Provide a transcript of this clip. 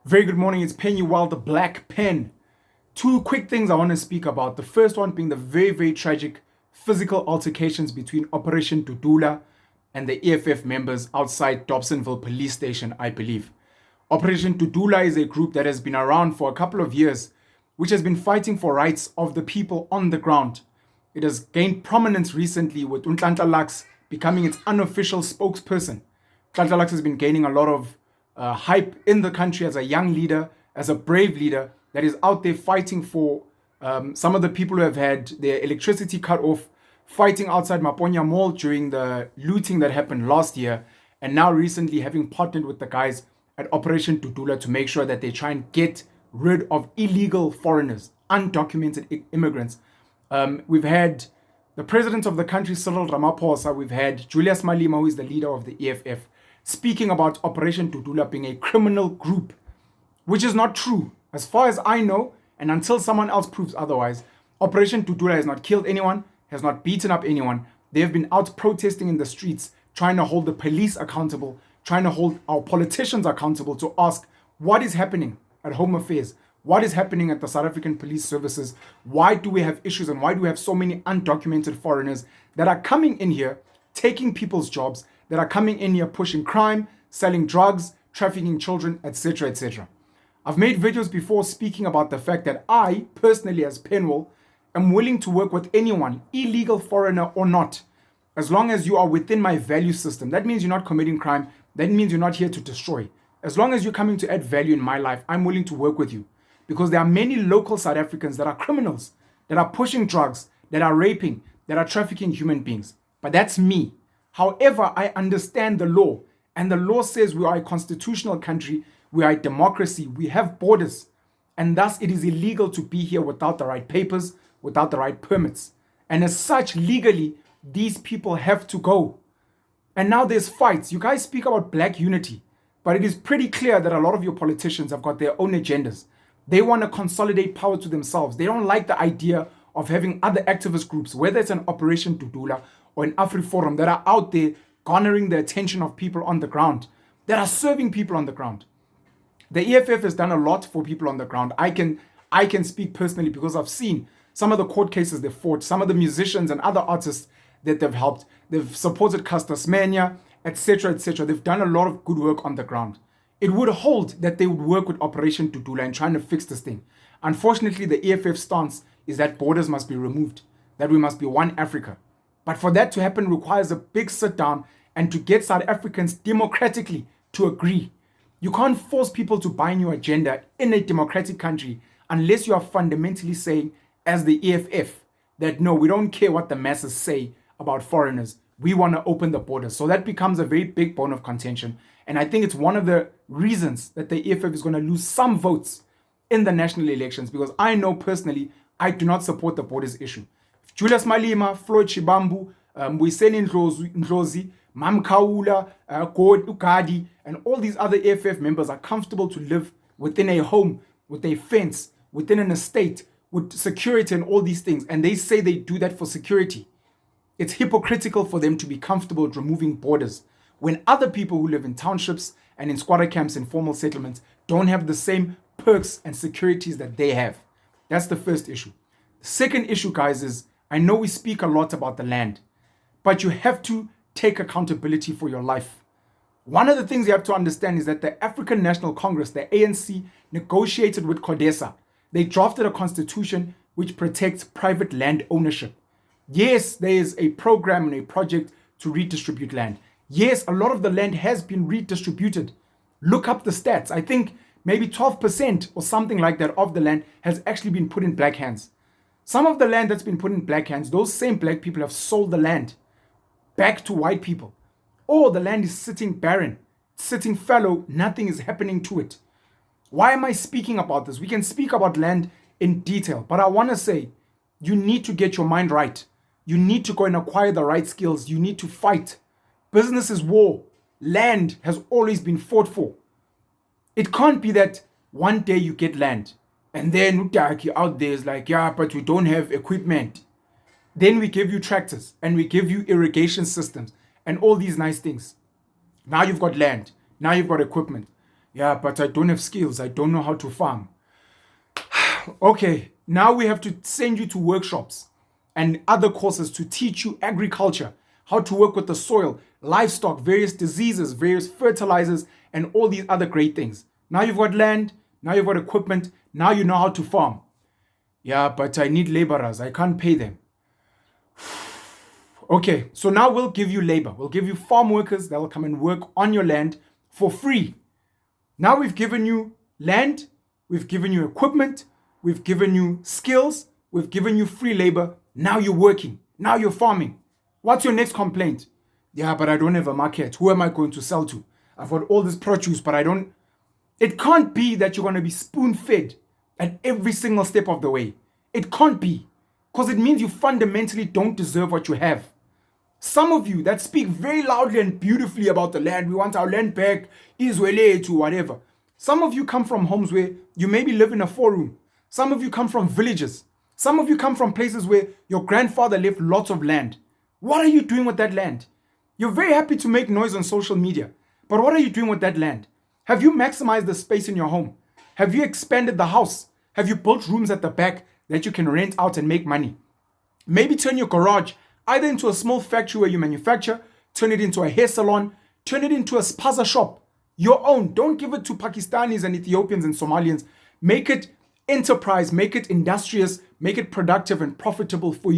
Very good morning. It's Penny Wild, the Black Pen. Two quick things I want to speak about. The first one being the very, very tragic physical altercations between Operation Dudula and the EFF members outside Dobsonville police station, I believe. Operation Dudula is a group that has been around for a couple of years, which has been fighting for rights of the people on the ground. It has gained prominence recently with Untlantla Lux becoming its unofficial spokesperson. Untlantla Lux has been gaining a lot of hype in the country as a young leader, as a brave leader that is out there fighting for some of the people who have had their electricity cut off, fighting outside Maponya Mall during the looting that happened last year, and now recently having partnered with the guys at Operation Dudula to make sure that they try and get rid of illegal foreigners, undocumented immigrants. We've had the president of the country, Cyril Ramaphosa. We've had Julius Malema, who is the leader of the EFF, speaking about Operation Dudula being a criminal group, which is not true. As far as I know, and until someone else proves otherwise, Operation Dudula has not killed anyone, has not beaten up anyone. They have been out protesting in the streets, trying to hold the police accountable, trying to hold our politicians accountable to ask what is happening at Home Affairs, what is happening at the South African Police Services, why do we have issues and why do we have so many undocumented foreigners that are coming in here, taking people's jobs, that are coming in here pushing crime, selling drugs, trafficking children, etc., etc. I've made videos before speaking about the fact that I, personally as Penwell, am willing to work with anyone, illegal foreigner or not, as long as you are within my value system. That means you're not committing crime. That means you're not here to destroy. As long as you're coming to add value in my life, I'm willing to work with you. Because there are many local South Africans that are criminals, that are pushing drugs, that are raping, that are trafficking human beings. But that's me. However, I understand the law, and the law says we are a constitutional country, we are a democracy, we have borders, and thus it is illegal to be here without the right papers, without the right permits. And as such, legally, these people have to go. And now there's fights. You guys speak about black unity, but it is pretty clear that a lot of your politicians have got their own agendas. They want to consolidate power to themselves. They don't like the idea of having other activist groups, whether it's an Operation Dudula or an AfriForum, that are out there garnering the attention of people on the ground, that are serving people on the ground. The EFF has done a lot for people on the ground. I can speak personally because I've seen some of the court cases they've fought, some of the musicians and other artists that they've helped. They've supported Caster Semenya, etc., etc. They've done a lot of good work on the ground. It would hold that they would work with Operation Dudula and trying to fix this thing. Unfortunately, the EFF stance is that borders must be removed, that we must be one Africa. But for that to happen requires a big sit down and to get South Africans democratically to agree. You can't force people to buy your agenda in a democratic country unless you are fundamentally saying, as the EFF, that no, we don't care what the masses say about foreigners. We want to open the borders. So that becomes a very big bone of contention. And I think it's one of the reasons that the EFF is going to lose some votes in the national elections, because I know personally I do not support the borders issue. If Julius Malema, Floyd Shibambu, Mbuiseni Ndlozi, Mam Kaula, God Ukadi, and all these other EFF members are comfortable to live within a home, with a fence, within an estate, with security and all these things, and they say they do that for security, it's hypocritical for them to be comfortable with removing borders when other people who live in townships and in squatter camps and formal settlements don't have the same perks and securities that they have. That's the first issue. The second issue, guys, is I know we speak a lot about the land, but you have to take accountability for your life. One of the things you have to understand is that the African National Congress, the ANC, negotiated with CODESA. They drafted a constitution which protects private land ownership. Yes, there is a program and a project to redistribute land. Yes, a lot of the land has been redistributed. Look up the stats. I think maybe 12% or something like that of the land has actually been put in black hands. Some of the land that's been put in black hands, those same black people have sold the land back to white people. Or the land is sitting barren, sitting fallow, nothing is happening to it. Why am I speaking about this? We can speak about land in detail, but I want to say you need to get your mind right. You need to go and acquire the right skills. You need to fight. Business is war. Land has always been fought for. It can't be that one day you get land and then Utaki out there is like, yeah, but we don't have equipment. Then we give you tractors and we give you irrigation systems and all these nice things. Now you've got land. Now you've got equipment. Yeah, but I don't have skills. I don't know how to farm. Okay, now we have to send you to workshops and other courses to teach you agriculture, how to work with the soil, livestock, various diseases, various fertilizers, and all these other great things. Now you've got land, now you've got equipment, now you know how to farm. Yeah, but I need laborers. I can't pay them. Okay, so now we'll give you labor. We'll give you farm workers that will come and work on your land for free. Now we've given you land, we've given you equipment, we've given you skills, we've given you free labor. Now you're working. Now you're farming. What's your next complaint? Yeah, but I don't have a market. Who am I going to sell to? I've got all this produce, but I don't. It can't be that you're going to be spoon-fed at every single step of the way. It can't be. Because it means you fundamentally don't deserve what you have. Some of you that speak very loudly and beautifully about the land, we want our land back, Israeli to whatever. Some of you come from homes where you maybe live in a 4-room. Some of you come from villages. Some of you come from places where your grandfather left lots of land. What are you doing with that land? You're very happy to make noise on social media, but what are you doing with that land? Have you maximized the space in your home? Have you expanded the house? Have you built rooms at the back that you can rent out and make money? Maybe turn your garage either into a small factory where you manufacture, turn it into a hair salon, turn it into a spaza shop. Your own. Don't give it to Pakistanis and Ethiopians and Somalians. Make it enterprise, make it industrious, make it productive and profitable for you.